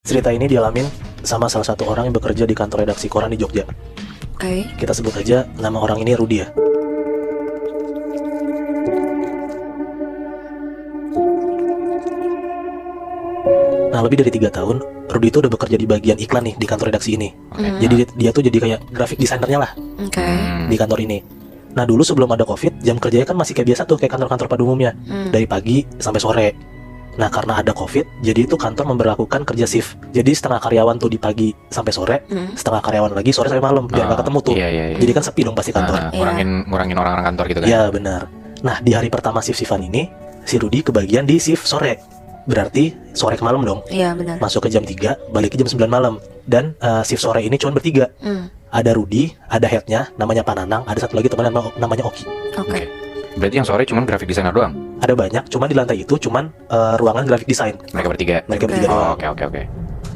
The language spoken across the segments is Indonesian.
Cerita ini dialamin sama salah satu orang yang bekerja di kantor redaksi koran di Jogja. Oke. Kita sebut aja nama orang ini Rudi ya. Nah, lebih dari 3 tahun, Rudi itu udah bekerja di bagian iklan nih di kantor redaksi ini. Jadi dia tuh jadi kayak graphic designernya lah Oke. di kantor ini. Nah, dulu sebelum ada COVID, jam kerjanya kan masih kayak biasa tuh, kayak kantor-kantor pada umumnya. Dari pagi sampai sore. Nah, karena ada COVID, jadi itu kantor memberlakukan kerja shift. Jadi setengah karyawan tuh di pagi sampai sore, setengah karyawan lagi sore sampai malam, biar nggak ketemu tuh. Iya. Jadi kan sepi dong pasti kantor. Ngurangin orang-orang kantor gitu kan. Iya, benar. Nah, di hari pertama shift-shiftan ini, si Rudi kebagian di shift sore. Berarti sore ke malam dong. Iya benar. Masuk ke jam 3, balik ke jam 9 malam. Dan shift sore ini cuma bertiga. Ada Rudi, ada headnya, namanya Pananang, ada satu lagi teman namanya Oki. Oke. Berarti yang sore cuma graphic designer doang. Ada banyak, cuman di lantai itu cuman ruangan graphic design. Mereka bertiga. Mereka bertiga Oh, doang. oke.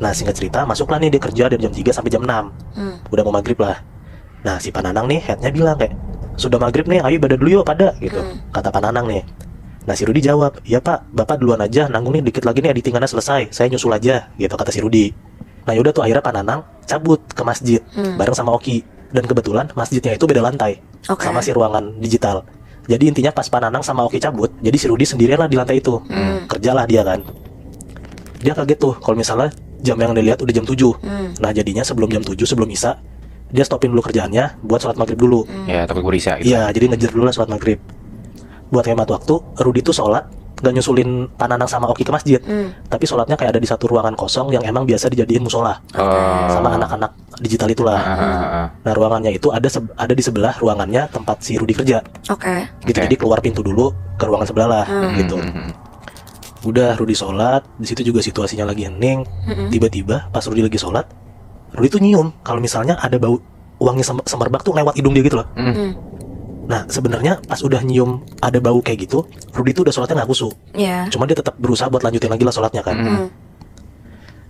Nah, singkat cerita, masuklah nih dia kerja dari jam 3 sampai jam 6. Udah mau maghrib lah. Nah, si Pananang nih, headnya bilang kayak, sudah maghrib nih, ayo pada dulu yuk pada, gitu. Kata Pananang nih. Nah, si Rudi jawab, iya pak, bapak duluan aja, nanggung nih dikit lagi nih editingannya selesai, saya nyusul aja, gitu kata si Rudi. Nah, yaudah tuh akhirnya Pananang cabut ke masjid, bareng sama Oki. Dan kebetulan masjidnya itu beda lantai, Oke. sama si ruangan digital. Jadi intinya pas Pananang sama Oki cabut, jadi si Rudi sendirian lah di lantai itu. Kerjalah dia kan. Dia kaget tuh kalau misalnya jam yang dia lihat udah jam 7. Nah, jadinya sebelum jam 7, sebelum Isya, dia stopin dulu kerjaannya buat sholat maghrib dulu. Ya, takut berisa gitu. Iya, jadi ngejar dulu lah sholat maghrib. Buat hemat waktu, Rudi tuh sholat gak nyusulin Pananang sama Oki ke masjid, tapi sholatnya kayak ada di satu ruangan kosong yang emang biasa dijadiin musola sama anak-anak digital itulah. Nah, ruangannya itu ada di sebelah ruangannya tempat si Rudi kerja. Oke. Gitu. Oke. Jadi keluar pintu dulu ke ruangan sebelah lah, gitu. Udah Rudi sholat, di situ juga situasinya lagi hening. Tiba-tiba pas Rudi lagi sholat, Rudi tuh nyium kalau misalnya ada bau wangi semerbak tuh lewat hidung dia gitu loh. Nah, sebenarnya pas udah nyium ada bau kayak gitu, Rudi tuh udah sholatnya nggak khusyuk. Iya. Cuma dia tetap berusaha buat lanjutin lagi lah sholatnya kan.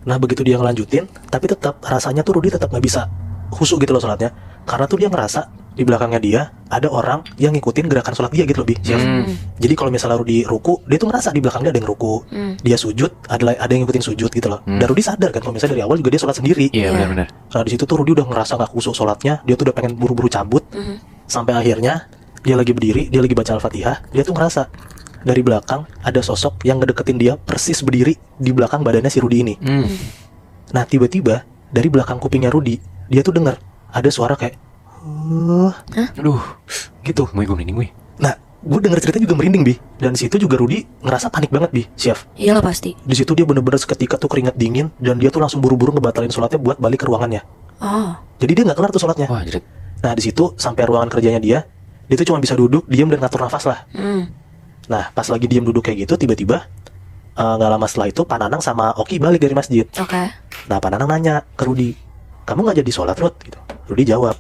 Nah, begitu dia ngelanjutin, tapi tetap rasanya tuh Rudi tetap nggak bisa khusyuk gitu loh sholatnya. Karena tuh dia ngerasa di belakangnya dia ada orang yang ngikutin gerakan sholat dia gitu lebih. Jadi kalau misalnya Rudi ruku, dia tuh ngerasa di belakang dia ada yang ruku. Dia sujud, ada yang ngikutin sujud gitu loh. Dan Rudi sadar kan kalau misalnya dari awal juga dia sholat sendiri. Iya, benar-benar. Nah, di situ tuh Rudi udah ngerasa nggak khusyuk sholatnya. Dia tuh udah pengen buru-buru cabut. Sampai akhirnya dia lagi berdiri, dia lagi baca Al-Fatihah. Dia tuh ngerasa dari belakang ada sosok yang ngedeketin dia persis berdiri di belakang badannya si Rudi ini. Nah, tiba-tiba dari belakang kupingnya Rudi, dia tuh dengar ada suara kayak Aduh, gitu. gue merinding gue. Nah, gue denger cerita juga merinding, Bi. Dan di situ juga Rudi ngerasa panik banget, Bi, Chef. Iyalah pasti. Di situ dia bener-bener seketika tuh keringat dingin dan dia tuh langsung buru-buru ngebatalin sholatnya buat balik ke ruangannya. Oh. Jadi dia nggak kelar tuh sholatnya. Wah, jerit. Nah, di situ sampai ruangan kerjanya dia tuh cuma bisa duduk, diam dan ngatur nafas lah. Nah, pas lagi diam duduk kayak gitu, tiba-tiba nggak lama setelah itu Pananang sama Oki balik dari masjid. Oke. Nah, Pananang nanya ke Rudi, kamu nggak jadi sholat, Rud? Gitu. Rudi jawab,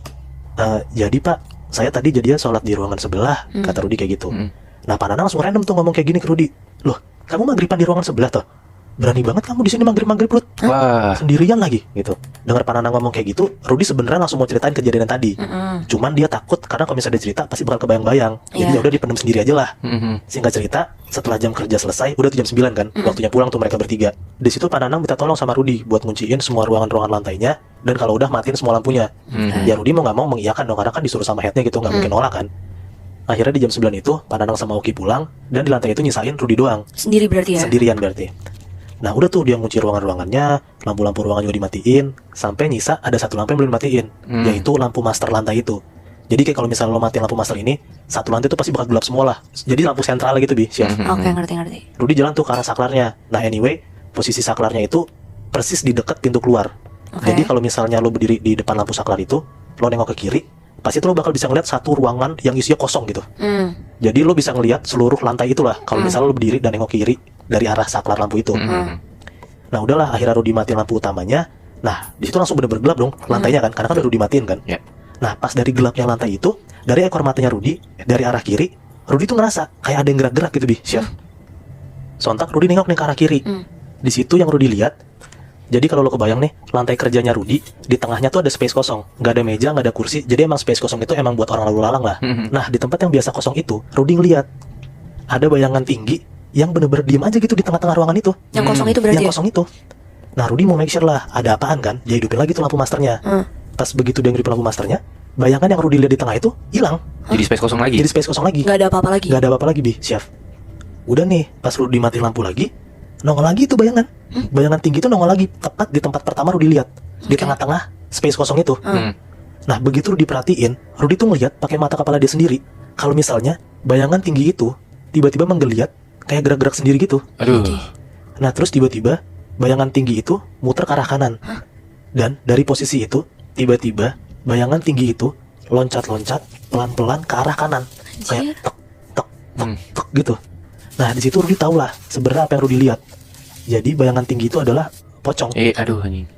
jadi pak, saya tadi jadinya sholat di ruangan sebelah, kata Rudi kayak gitu. Nah, Pananang langsung random tuh ngomong kayak gini ke Rudi, loh, kamu maghriban di ruangan sebelah tuh? Berani banget kamu di sini maghrib Rud, Wah, sendirian lagi, gitu. Dengar Pananang ngomong kayak gitu, Rudi sebenarnya langsung mau ceritain kejadian yang tadi. Cuman dia takut karena kalau misalnya dia cerita pasti bakal kebayang-bayang. Jadi Iya. ya udah dipendam sendiri aja lah. Singkat cerita, setelah jam kerja selesai, udah tuh jam 9 kan, waktunya pulang tuh mereka bertiga. Di situ Pananang minta tolong sama Rudi buat ngunciin semua ruangan-ruangan lantainya, dan kalau udah matiin semua lampunya. Ya Rudi mau nggak mau mengiyakan dong, karena kan disuruh sama headnya gitu, nggak mungkin nolak kan. Akhirnya di jam 9 itu, Pananang sama Oki pulang, dan di lantai itu nyisain Rudi doang, Sendiri berarti ya? sendirian berarti. Nah, udah tuh dia ngunci ruangan-ruangannya, lampu-lampu ruangan juga dimatiin, sampai nyisa ada satu lampu yang belum dimatiin, yaitu lampu master lantai itu. Jadi kayak kalau misalnya lo matiin lampu master ini, satu lantai itu pasti bakal gelap semua lah. Jadi lampu sentral gitu, Bi, Chef. Oke, ngerti. Rudi jalan tuh ke arah saklarnya. Nah, anyway, posisi saklarnya itu persis di dekat pintu keluar. Oke. Jadi kalau misalnya lo berdiri di depan lampu saklar itu, lo nengok ke kiri, pasti tuh lo bakal bisa ngeliat satu ruangan yang isinya kosong gitu. Jadi lo bisa ngeliat seluruh lantai itulah kalau misalnya lo berdiri dan nengok kiri dari arah saklar lampu itu. Nah, udahlah, akhirnya Rudi matiin lampu utamanya. Nah, di situ langsung bener-bener gelap dong lantainya kan, karena kan udah Rudi matiin kan. Ya. Nah, pas dari gelapnya lantai itu, dari ekor matanya Rudi, dari arah kiri, Rudi tuh ngerasa kayak ada yang gerak-gerak gitu, Bi, Chef. Sontak Rudi nengok nih ke arah kiri. Di situ yang Rudi lihat, jadi kalau lo kebayang nih, lantai kerjanya Rudi, di tengahnya tuh ada space kosong. Nggak ada meja, nggak ada kursi, jadi emang space kosong itu emang buat orang lalu lalang lah. Nah, di tempat yang biasa kosong itu, Rudi ngeliat ada bayangan tinggi yang bener-bener diem aja gitu di tengah-tengah ruangan itu. Yang kosong itu berarti Yang ya? kosong itu. Nah Rudy mau make sure lah ada apaan kan, dia hidupin lagi tuh lampu masternya. Pas begitu dia ngidupin lampu masternya, bayangan yang Rudy lihat di tengah itu hilang. Jadi space kosong lagi. Jadi space kosong lagi. Gak ada apa-apa lagi. Gak ada apa-apa lagi, Bi, Chef. Udah nih, pas Rudy mati lampu lagi, nongol lagi itu bayangan. Bayangan tinggi itu nongol lagi, tepat di tempat pertama Rudy lihat. Di tengah-tengah space kosong itu. Nah, begitu Rudy perhatiin, Rudy tuh ngeliat pakai mata kepala dia sendiri. Kalau misalnya bayangan tinggi itu tiba-tiba menggeliat, kayak gerak-gerak sendiri gitu. Aduh. Nah, terus tiba-tiba bayangan tinggi itu muter ke arah kanan. Dan dari posisi itu, tiba-tiba bayangan tinggi itu loncat-loncat pelan-pelan ke arah kanan. Kayak tek, tek, tek, tek gitu. Nah, di situ Rudy tahu lah sebenarnya apa yang Rudy lihat. Jadi bayangan tinggi itu adalah pocong. Aduh anjing.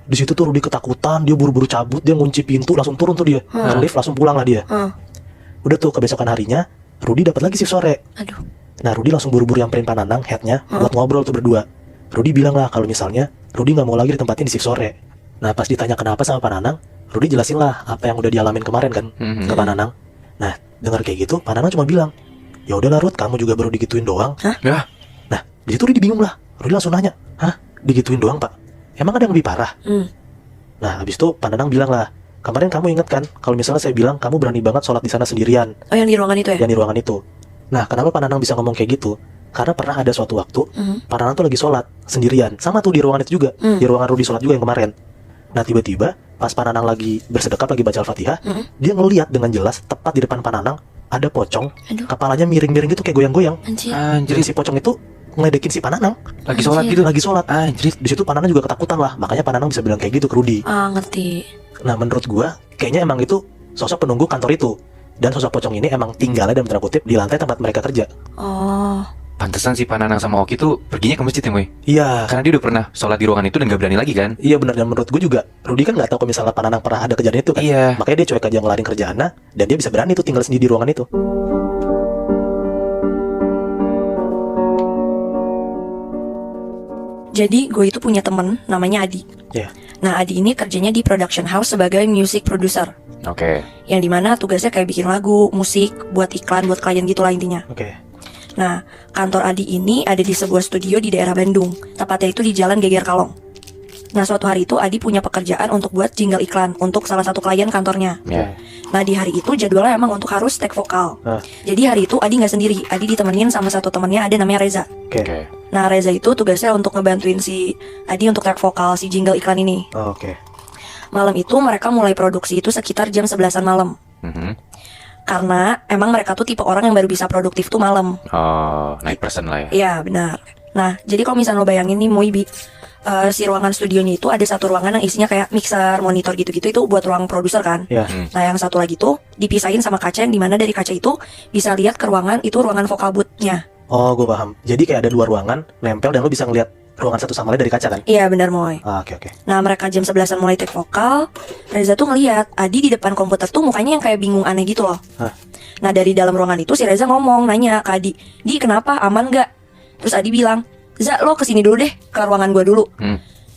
Di situ tuh Rudy ketakutan, dia buru-buru cabut, dia ngunci pintu, langsung turun tuh dia. Ke lift, langsung pulang lah dia. Udah tuh kebesokan harinya, Rudy dapat lagi shift sore. Aduh. Nah, Rudy langsung buru-buru nyamperin Pak Nanang, headnya, buat ngobrol tuh berdua. Rudy bilang lah kalau misalnya Rudy nggak mau lagi ditempatin di shift sore. Nah, pas ditanya kenapa sama Pak Nanang, Rudy jelasin lah apa yang udah dialamin kemarin kan ke Pak Nanang. Nah, dengar kayak gitu, Pak Nanang cuma bilang, ya udahlah Rud, kamu juga baru digituin doang. Ya. Nah, di situ Rudy bingung lah. Rudy langsung nanya, hah, digituin doang Pak? Emang ada yang lebih parah? Nah, habis itu Pak Nanang bilang lah, kemarin kamu ingat kan kalau misalnya saya bilang kamu berani banget sholat di sana sendirian. Oh, yang di ruangan itu ya? Yang di ruangan itu. Nah, kenapa Pak Nanang bisa ngomong kayak gitu? Karena pernah ada suatu waktu Pak Nanang tuh lagi sholat sendirian, sama tuh di ruangan itu juga, di ruangan Rudy sholat juga yang kemarin. Nah, tiba-tiba pas Pak Nanang lagi bersedekap, lagi baca Al-Fatihah, dia ngeliat dengan jelas tepat di depan Pak Nanang ada pocong. Aduh. Kepalanya miring-miring gitu kayak goyang-goyang. Anjir. Jadi si pocong itu ngeledekin si Pak Nanang. Lagi sholat Anjir. gitu. Lagi sholat. Anjir. Di situ Pak Nanang juga ketakutan lah, makanya Pak Nanang bisa bilang kayak gitu ke Rudy. Ngerti. Nah, menurut gua kayaknya emang itu sosok penunggu kantor itu. Dan sosok pocong ini emang tinggalnya dalam tanda kutip di lantai tempat mereka kerja. Oh. Pantesan si Pak Nanang sama Oki tuh perginya ke masjid ya, Moy? Iya. Karena dia udah pernah sholat di ruangan itu dan gak berani lagi kan? Iya benar, dan menurut gue juga Rudy kan nggak tahu kalau misalnya Pak Nanang pernah ada kejadian itu kan. Iya. Makanya dia cuek aja ngelarin kerjaannya, dan dia bisa berani tuh tinggal sendiri di ruangan itu. Jadi gue itu punya temen namanya Adi. Iya. Nah, Adi ini kerjanya di production house sebagai music producer. Oke. Yang dimana tugasnya kayak bikin lagu, musik, buat iklan, buat klien gitu lah intinya. Oke. Nah, kantor Adi ini ada di sebuah studio di daerah Bandung. Tepatnya itu di Jalan Geger Kalong. Nah, suatu hari itu Adi punya pekerjaan untuk buat jingle iklan untuk salah satu klien kantornya. Ya. Nah, di hari itu jadwalnya emang untuk harus take vokal. Jadi hari itu Adi nggak sendiri. Adi ditemenin sama satu temannya, ada namanya Reza. Oke. Nah, Reza itu tugasnya untuk ngebantuin si Adi untuk take vokal si jingle iklan ini. Oh, oke. Malam itu mereka mulai produksi itu sekitar jam 11-an malam. Karena emang mereka tuh tipe orang yang baru bisa produktif tuh malam. Oh, night person lah ya. Iya, benar. Nah, jadi kalau misalnya lo bayangin nih Moibi, si ruangan studionya itu ada satu ruangan yang isinya kayak mixer, monitor gitu-gitu, itu buat ruang produser kan. Iya. Nah, yang satu lagi tuh dipisahin sama kaca yang dimana dari kaca itu bisa lihat ke ruangan, itu ruangan vokal booth-nya. Oh, gue paham. Jadi kayak ada dua ruangan nempel dan lo bisa ngeliat ruangan satu sama lain dari kaca kan? Iya, benar Moy. Oke. Nah, mereka jam 11-an mulai take vokal. Reza tuh ngeliat Adi di depan komputer tuh mukanya yang kayak bingung aneh gitu loh. Nah, dari dalam ruangan itu si Reza ngomong, nanya ke Adi, "Di, kenapa? Aman gak?" Terus Adi bilang, "Za, lo kesini dulu deh, ke ruangan gua dulu."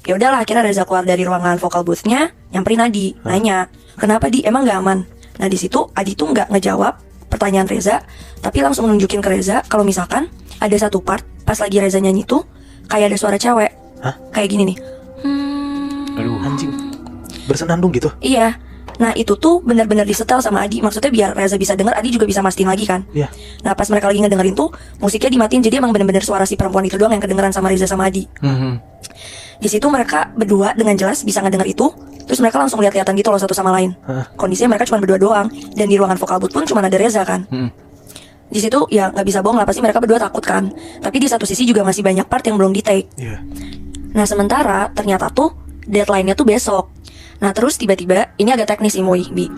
Ya udahlah, akhirnya Reza keluar dari ruangan vokal booth-nya, nyamperin Adi, nanya, "Kenapa Di? Emang gak aman?" Nah, di situ Adi tuh nggak ngejawab pertanyaan Reza, tapi langsung nunjukin ke Reza kalau misalkan ada satu part pas lagi Reza nyanyi tuh kayak ada suara cewek. Kayak gini nih. Aduh. Anjing. Bersenandung gitu. Iya. Nah, itu tuh benar-benar disetel sama Adi. Maksudnya biar Reza bisa denger, Adi juga bisa mastiin lagi kan. Iya. Nah, pas mereka lagi ngedengerin tuh musiknya dimatiin, jadi emang benar-benar suara si perempuan itu doang yang kedengeran sama Reza sama Adi. Di situ mereka berdua dengan jelas bisa ngedenger itu. Terus mereka langsung lihat-lihatan gitu loh satu sama lain. Kondisinya mereka cuma berdua doang, dan di ruangan vokal booth pun cuma ada Reza kan. Di situ ya nggak bisa bohong lah, pasti mereka berdua takut kan. Tapi di satu sisi juga masih banyak part yang belum di take. Iya. Nah, sementara ternyata tuh deadline-nya tuh besok. Nah, terus tiba-tiba ini agak teknis sih Moy, Bi.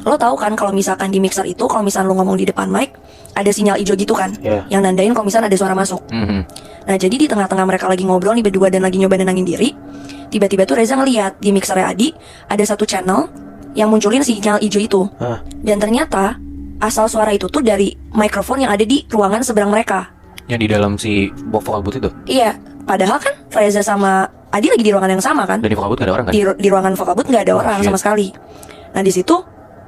Lo tahu kan kalau misalkan di mixer itu kalau misalkan lo ngomong di depan mic ada sinyal hijau gitu kan, yang nandain kalau misalkan ada suara masuk. Nah, jadi di tengah-tengah mereka lagi ngobrol nih berdua dan lagi nyoba nenangin diri, tiba-tiba tuh Reza ngeliat di mixernya Adi ada satu channel yang munculin sinyal hijau itu. Dan ternyata asal suara itu tuh dari mikrofon yang ada di ruangan seberang mereka. Yang di dalam si vokal booth itu. Iya, padahal kan Reza sama Adi lagi di ruangan yang sama kan. Dan di vokal booth gak ada orang kan? Di ruangan vokal booth nggak ada orang sama sekali. Nah, di situ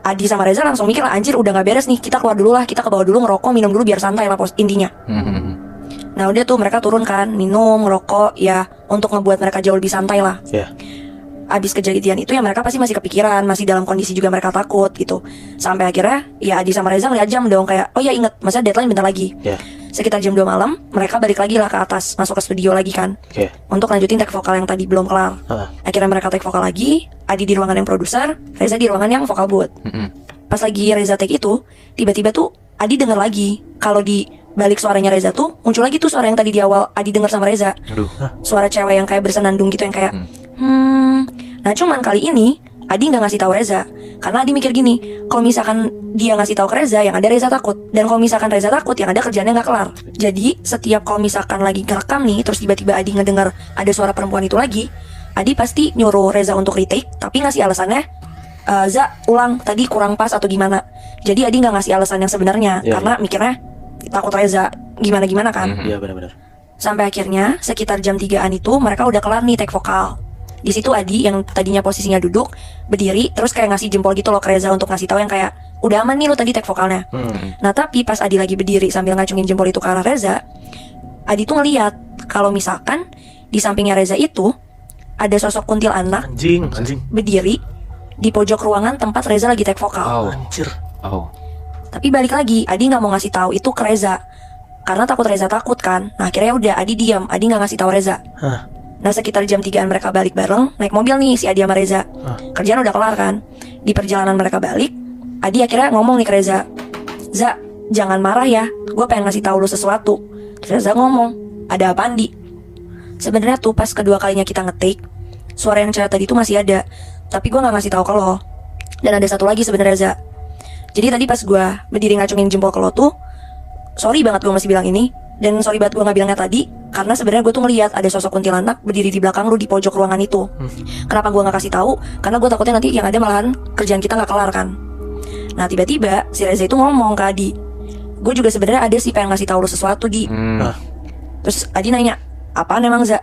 Adi sama Reza langsung mikir lah, anjir udah nggak beres nih, kita keluar dulu lah, kita ke bawah dulu ngerokok, minum dulu biar santai lah intinya. Nah udah tuh mereka turun kan, minum, ngerokok, ya untuk ngebuat mereka jauh lebih santai lah. Ya. Abis kejadian itu ya mereka pasti masih kepikiran, masih dalam kondisi juga mereka takut gitu. Sampai akhirnya ya Adi sama Reza ngeliat jam dong, kayak oh ya inget, masa deadline bentar lagi. Ya. Sekitar jam 2 malam mereka balik lagi lah ke atas, masuk ke studio lagi kan, Oke. untuk lanjutin take vokal yang tadi belum kelar. Akhirnya mereka take vokal lagi, Adi di ruangan yang produser, Reza di ruangan yang vokal booth. Pas lagi Reza take itu, tiba-tiba tuh Adi denger lagi kalau di balik suaranya Reza tuh muncul lagi tuh suara yang tadi di awal Adi denger sama Reza. Aduh. Suara cewek yang kayak bersenandung gitu, yang kayak Nah cuman kali ini Adi nggak ngasih tahu Reza, karena Adi mikir gini, kalau misalkan dia ngasih tahu ke Reza, yang ada Reza takut, dan kalau misalkan Reza takut, yang ada kerjaannya nggak kelar. Jadi setiap kalau misalkan lagi ngerekam nih, terus tiba-tiba Adi ngedengar ada suara perempuan itu lagi, Adi pasti nyuruh Reza untuk retake, tapi ngasih alasannya, Za ulang, tadi kurang pas atau gimana. Jadi Adi nggak ngasih alasan yang sebenarnya, Ya, karena mikirnya takut Reza gimana-gimana kan. Iya benar-benar. Sampai akhirnya sekitar jam 3-an itu mereka udah kelar nih take vokal. Di situ Adi yang tadinya posisinya duduk berdiri terus kayak ngasih jempol gitu loh ke Reza untuk ngasih tahu yang kayak udah aman nih lo tadi take vokalnya. Nah tapi pas Adi lagi berdiri sambil ngacungin jempol itu ke arah Reza, Adi tuh ngeliat kalau misalkan di sampingnya Reza itu ada sosok kuntilanak Anjing. berdiri di pojok ruangan tempat Reza lagi take vokal. Oh. Anjir. Oh. Tapi balik lagi, Adi nggak mau ngasih tahu itu ke Reza karena takut Reza takut kan. Nah akhirnya udah Adi diam, Adi nggak ngasih tahu Reza. Nah sekitar jam 3-an mereka balik bareng, naik mobil nih si Adi sama Reza. Kerjaan udah kelar kan. Di perjalanan mereka balik, Adi akhirnya ngomong nih ke Reza, Za, jangan marah ya, gue pengen ngasih tahu lu sesuatu. Terus Reza ngomong, ada apaan Di? Sebenarnya tuh pas kedua kalinya kita nge-take, suara yang cewek tadi tuh masih ada, tapi gue nggak ngasih tahu ke lo. Dan ada satu lagi sebenarnya Reza. Jadi tadi pas gue berdiri ngacungin jempol ke lo tuh, sorry banget gue masih bilang ini, dan sorry banget gue nggak bilangnya tadi, karena sebenarnya gue tuh ngeliat ada sosok kuntilanak berdiri di belakang lu di pojok ruangan itu. Kenapa gue nggak kasih tahu? Karena gue takutnya nanti yang ada malahan kerjaan kita nggak kelar kan. Nah tiba-tiba si Reza itu ngomong ke Adi, gue juga sebenarnya ada sih pengen ngasih tahu lu sesuatu Di. Terus Adi nanya, apaan emang Za?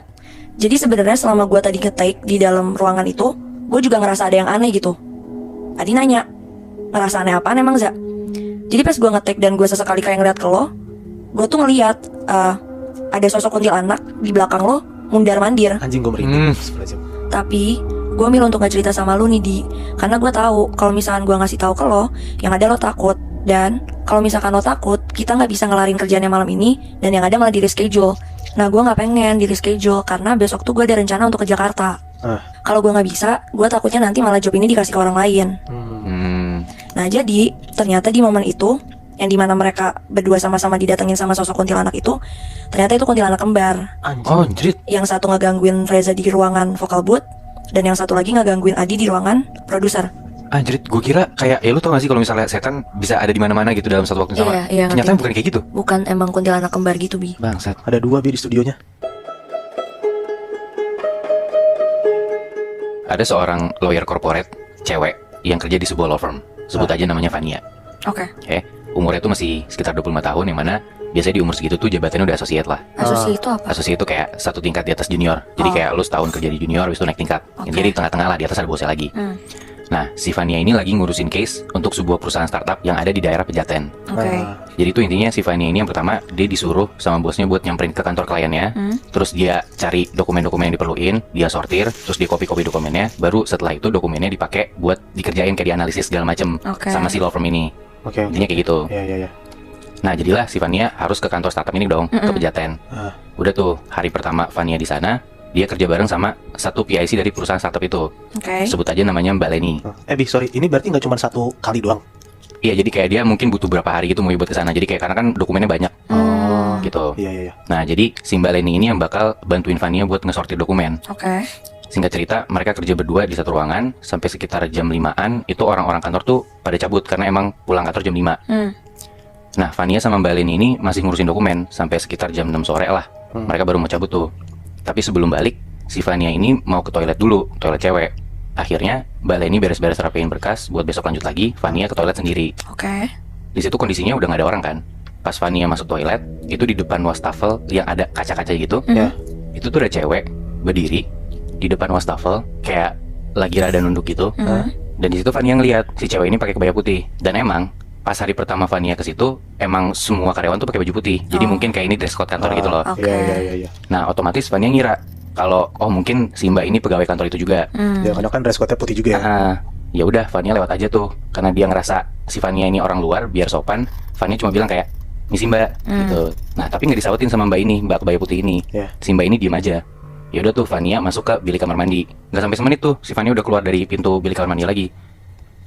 Jadi sebenarnya selama gue tadi nge-take di dalam ruangan itu, gue juga ngerasa ada yang aneh gitu. Adi nanya, ngerasa aneh apaan emang Za? Jadi pas gue nge-take dan gue sesekali kayak ngeliat ke lo, gue tuh ngeliat ada sosok kuntilanak di belakang lo mundar-mandir. Anjing gue merinding. Astagfirullahaladzim. Tapi gue milih untuk gak cerita sama lu nih Di, karena gue tahu kalau misalkan gue ngasih tahu ke lo, yang ada lo takut. Dan kalau misalkan lo takut, kita nggak bisa ngelarin kerjaannya malam ini, dan yang ada malah di reschedule. Nah gue nggak pengen di reschedule karena besok tuh gue ada rencana untuk ke Jakarta. Kalau gue nggak bisa, gue takutnya nanti malah job ini dikasih ke orang lain. Nah jadi ternyata di momen itu, yang dimana mereka berdua sama-sama didatengin sama sosok kuntilanak itu, ternyata itu kuntilanak kembar. Oh, anjir. Yang satu ngegangguin Reza di ruangan vocal booth, dan yang satu lagi ngegangguin Adi di ruangan produser. Anjir, gue kira kayak lu tau gak sih kalau misalnya setan bisa ada di mana-mana gitu dalam satu waktu yang sama. Iya, Ternyata ngerti. bukan kayak gitu. Bukan emang kuntilanak kembar gitu Bi. Bangsat. Ada 2 Bi di studionya. Ada seorang lawyer corporate cewek yang kerja di sebuah law firm. Sebut aja namanya Fania. Oke. Umurnya tuh masih sekitar 25 tahun, yang mana biasanya di umur segitu tuh jabatannya udah associate lah. Asosiasi itu apa? Associate itu kayak satu tingkat di atas junior. Jadi kayak lu setahun kerja di junior, habis itu naik tingkat. Oke. Jadi di tengah-tengah lah, di atas ada bosnya lagi. Nah, si Fania ini lagi ngurusin case untuk sebuah perusahaan startup yang ada di daerah Pejaten. Oke. Jadi itu intinya si Fania ini yang pertama dia disuruh sama bosnya buat nyamperin ke kantor kliennya. Terus dia cari dokumen-dokumen yang diperluin, dia sortir, terus dia copy-copy dokumennya. Baru setelah itu dokumennya dipakai buat dikerjain kayak dianalisis segala macem Oke. sama si law firm ini. Oke. Intinya kayak gitu. Iya. Nah jadilah si Fania harus ke kantor startup ini dong, ke Pejaten. Udah tuh hari pertama Fania di sana, dia kerja bareng sama satu PIC dari perusahaan startup itu. Oke. Sebut aja namanya Mbak Leni. Bi, sorry, ini berarti nggak cuma 1 kali doang? Iya, jadi kayak dia mungkin butuh berapa hari gitu mau buat ke sana. Jadi kayak karena kan dokumennya banyak gitu. Iya. Nah jadi si Mbak Leni ini yang bakal bantuin Fania buat ngesortir dokumen. Oke. Singkat cerita, mereka kerja berdua di satu ruangan sampai sekitar jam 5-an. Itu orang-orang kantor tuh pada cabut karena emang pulang kantor jam 5. Nah, Fania sama Mbak Leni ini masih ngurusin dokumen sampai sekitar jam 6 sore lah. Mereka baru mau cabut tuh. Tapi sebelum balik, si Fania ini mau ke toilet dulu, toilet cewek. Akhirnya Mbak Leni beres-beres rapiin berkas buat besok lanjut lagi. Fania ke toilet sendiri. Oke. Di situ kondisinya udah nggak ada orang kan. Pas Fania masuk toilet, itu di depan wastafel yang ada kaca-kaca gitu. Ya. Itu tuh ada cewek berdiri di depan wastafel kayak lagi rada nunduk gitu. Dan di situ Fania ngeliat si cewek ini pakai kebaya putih. Dan emang pas hari pertama Vania ke situ, emang semua karyawan tuh pakai baju putih. Jadi mungkin kayak ini dress code kantor gitu loh. Oke. Iya. Nah, otomatis Vania ngira kalau mungkin si Mbak ini pegawai kantor itu juga. Ya karena kan dress code-nya putih juga ya. Ya udah, Vania lewat aja tuh, karena dia ngerasa si Vania ini orang luar, biar sopan. Vania cuma bilang kayak, misi Mbak, gitu. Nah, tapi nggak disautin sama Mbak ini, Mbak kebaya putih ini. Si Mbak ini diem aja. Ya udah tuh, Vania masuk ke bilik kamar mandi. Nggak sampai semenit tuh, si Vania udah keluar dari pintu bilik kamar mandi lagi.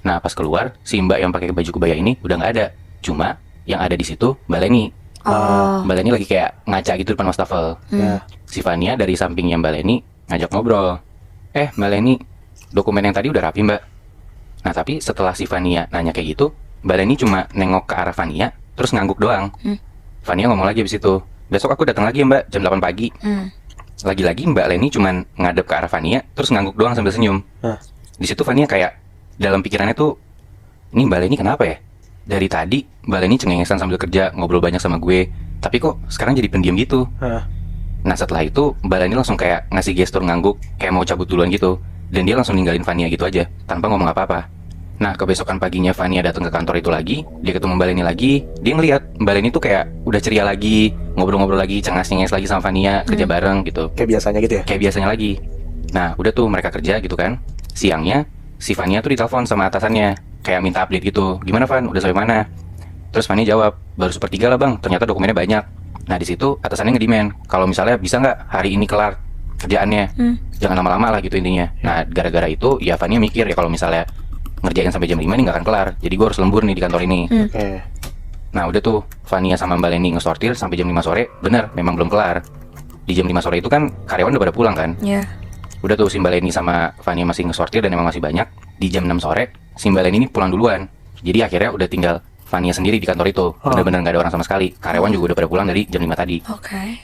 Nah, pas keluar, si Mbak yang pakai baju kebaya ini udah nggak ada. Cuma yang ada di situ Mbak Leni. Mbak Leni lagi kayak ngaca gitu depan wastafel. Si Vania dari sampingnya Mbak Leni ngajak ngobrol. Mbak Leni, dokumen yang tadi udah rapi Mbak. Nah, tapi setelah si Vania nanya kayak gitu, Mbak Leni cuma nengok ke arah Vania, terus ngangguk doang. Vania ngomong lagi abis itu, besok aku datang lagi ya Mbak, jam 8 pagi. Lagi-lagi Mbak Leni cuma ngadep ke arah Vania, terus ngangguk doang sambil senyum. Di situ Vania kayak dalam pikirannya tuh, ini Mbak Leni kenapa ya? Dari tadi Mbak Leni cengengesan sambil kerja, ngobrol banyak sama gue, tapi kok sekarang jadi pendiam gitu. Nah, setelah itu Mbak Leni langsung kayak ngasih gestur ngangguk, kayak mau cabut duluan gitu. Dan dia langsung ninggalin Vania gitu aja, tanpa ngomong apa-apa. Nah, kebesokan paginya Vania datang ke kantor itu lagi, dia ketemu Mbak Leni lagi, dia ngeliat Mbak Leni tuh kayak udah ceria lagi, ngobrol-ngobrol lagi, cengas-cenges lagi sama Vania, kerja bareng gitu. Kayak biasanya gitu ya? Kayak biasanya lagi. Nah, udah tuh mereka kerja gitu kan. Siangnya, si Vania tuh ditelepon sama atasannya, kayak minta update gitu. Gimana Van, udah sampai mana? Terus Vania jawab, baru 1/3 lah bang, ternyata dokumennya banyak. Nah, di situ atasannya ngedemand, kalau misalnya bisa nggak hari ini kelar kerjaannya, jangan lama-lama lah gitu intinya. Nah, gara-gara itu ya Vania mikir ya kalau misalnya ngerjain sampai jam 5 nih nggak akan kelar, jadi gue harus lembur nih di kantor ini. Nah, udah tuh Vania sama Mbak Leni ngesortir sampai jam 5 sore, bener memang belum kelar. Di jam 5 sore itu kan karyawan udah pada pulang kan. Udah tuh si Mbak Leni sama Vania masih ngesortir dan emang masih banyak. Di jam 6 sore si Mbak Leni ini pulang duluan, jadi akhirnya udah tinggal Vania sendiri di kantor itu. Bener-bener nggak ada orang sama sekali. Karyawan juga udah pada pulang dari jam 5 tadi.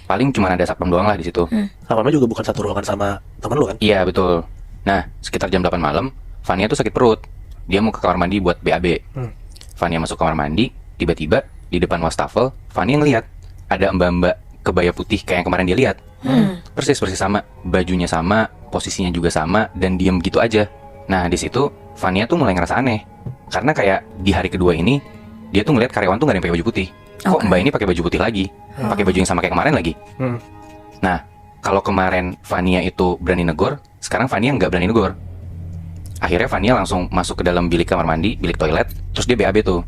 Paling cuma ada satpam doang lah di situ. Satpamnya juga bukan satu ruangan sama teman lu kan? Iya betul. Nah, sekitar jam 8 malam Vania tuh sakit perut. Dia mau ke kamar mandi buat BAB. Vania masuk kamar mandi, tiba-tiba di depan wastafel Vania ngeliat ada mbak-mbak kebaya putih kayak yang kemarin dia lihat. Persis sama, bajunya sama, posisinya juga sama, dan diem gitu aja. Nah, di situ Vania tuh mulai ngerasa aneh, karena kayak di hari kedua ini dia tuh ngeliat karyawan tuh gak ada yang pakai baju putih. Kok mbak ini pakai baju putih lagi, pakai baju yang sama kayak kemarin lagi. Nah, kalau kemarin Vania itu berani negor, sekarang Vania nggak berani negor. Akhirnya Vania langsung masuk ke dalam bilik kamar mandi, bilik toilet, terus dia BAB tuh.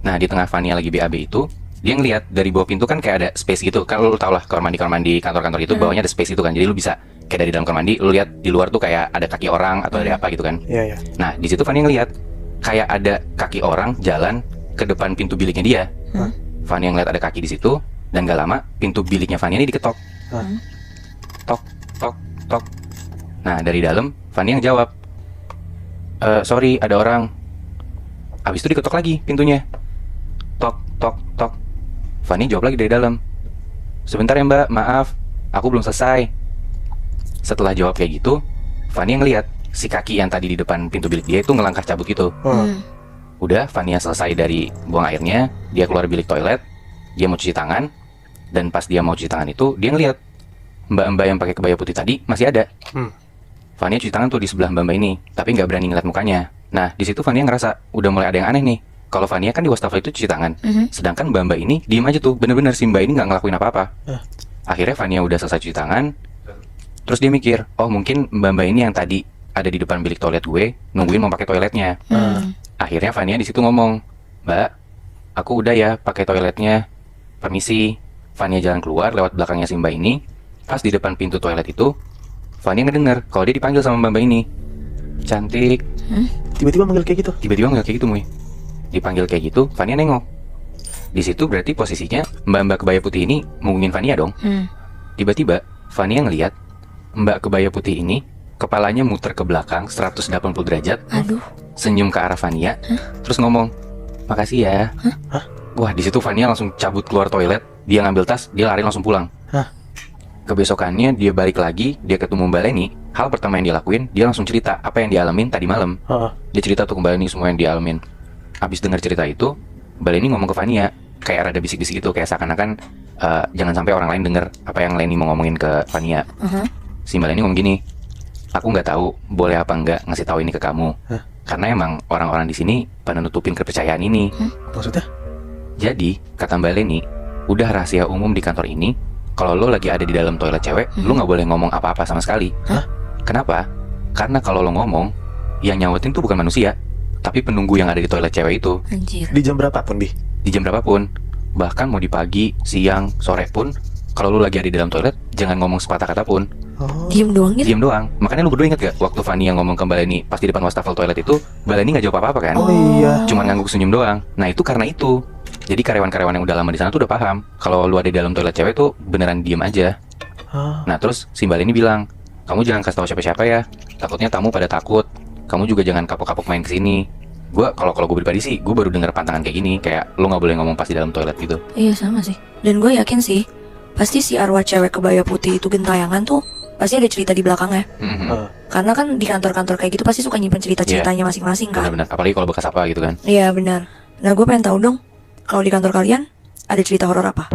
Nah, di tengah Vania lagi BAB itu, dia ngeliat dari bawah pintu kan kayak ada space gitu. Kalau lu tau lah kamar mandi kantor-kantor itu bawahnya ada space itu kan. Jadi lu bisa kayak dari dalam kamar mandi, lu lihat di luar tuh kayak ada kaki orang atau ada apa gitu kan. Nah, di situ Vania ngeliat kayak ada kaki orang jalan ke depan pintu biliknya dia. Vania ngeliat ada kaki di situ, dan gak lama pintu biliknya Vania ini diketok. Tok, tok, tok. Nah, dari dalam Vania ngejawab, sorry ada orang. Habis itu diketok lagi pintunya. Tok, tok, tok. Vania jawab lagi dari dalam, sebentar ya mbak, maaf, aku belum selesai. Setelah jawab kayak gitu, Vania ngeliat si kaki yang tadi di depan pintu bilik dia itu ngelangkah cabut gitu. Udah, Vania selesai dari buang airnya, dia keluar bilik toilet, dia mau cuci tangan, dan pas dia mau cuci tangan itu, dia ngeliat mbak-mbak yang pakai kebaya putih tadi masih ada. Vania cuci tangan tuh di sebelah mbak-mbak ini, tapi nggak berani ngeliat mukanya. Nah, di situ Vania ngerasa udah mulai ada yang aneh nih. Kalau Vania kan di wastafel itu cuci tangan, sedangkan mbak-mbak ini diem aja tuh, bener-bener si mbak ini nggak ngelakuin apa-apa. Akhirnya Vania udah selesai cuci tangan, terus dia mikir, oh mungkin mbak-mbak ini yang tadi ada di depan bilik toilet gue, nungguin mau pakai toiletnya. Akhirnya Vania di situ ngomong, mbak, aku udah ya pakai toiletnya, permisi. Vania jalan keluar lewat belakangnya si mbak ini. Pas di depan pintu toilet itu, Vania ngedenger kalau dia dipanggil sama mbak-mbak ini. Cantik. Tiba-tiba manggil kayak gitu? Tiba-tiba manggil kayak gitu, Muy. Dipanggil kayak gitu, Vania nengok. Di situ berarti posisinya mbak-mbak kebaya putih ini ngomongin Vania dong. Tiba-tiba Vania ngelihat mbak kebaya putih ini kepalanya muter ke belakang 180 derajat. Senyum ke arah Vania, terus ngomong, makasih ya. Wah, di situ Vania langsung cabut keluar toilet, dia ngambil tas, dia lari langsung pulang. Kebesokannya dia balik lagi, dia ketemu Mbak Leni. Hal pertama yang dia lakuin, dia langsung cerita apa yang dia alamin tadi malam. Dia cerita tuh ke Mbak Leni semua yang dia alamin. Abis dengar cerita itu, Mbak Leni ngomong ke Vania, kayak rada bisik-bisik gitu, kayak seakan-akan jangan sampai orang lain dengar apa yang Leni mau ngomongin ke Vania. Si Mbak Leni ngomong gini, aku nggak tahu boleh apa nggak ngasih tahu ini ke kamu. Karena emang orang-orang di sini pada nutupin kepercayaan ini. Maksudnya? Jadi, kata Mbak Leni, udah rahasia umum di kantor ini, kalau lo lagi ada di dalam toilet cewek, lo nggak boleh ngomong apa-apa sama sekali. Hah? Kenapa? Karena kalau lo ngomong, yang nyautin tuh bukan manusia, tapi penunggu yang ada di toilet cewek itu. Anjir. Di jam berapapun, Bi? Di jam berapapun, bahkan mau di pagi, siang, sore pun, kalau lo lagi ada di dalam toilet, jangan ngomong sepatah kata pun. Oh. Diem doang gitu. Diam doang. Makanya lu berdua inget gak waktu Fanny yang ngomong ke Mbak Leni pas di depan wastafel toilet itu, Mbak Leni gak jawab apa-apa kan? Oh iya. Cuman ngangguk senyum doang. Nah itu karena itu. Jadi karyawan-karyawan yang udah lama di sana tuh udah paham kalau lu ada di dalam toilet cewek tuh beneran diem aja. Nah terus si Mbak Leni bilang, kamu jangan kasih tahu siapa-siapa ya. Takutnya tamu pada takut. Kamu juga jangan kapok-kapok main kesini. Kalau gue pribadi sih, gue baru denger pantangan kayak gini, kayak lu nggak boleh ngomong pas di dalam toilet gitu. Iya sama sih. Dan gue yakin sih, pasti si arwah cewek kebaya putih itu gentayangan tuh pasti ada cerita di belakangnya. Karena kan di kantor-kantor kayak gitu pasti suka nyimpen cerita-ceritanya masing-masing kan. Benar-benar. Apalagi kalau bekas apa gitu kan. Iya benar. Nah gue pengen tahu dong, kalau di kantor kalian ada cerita horor apa?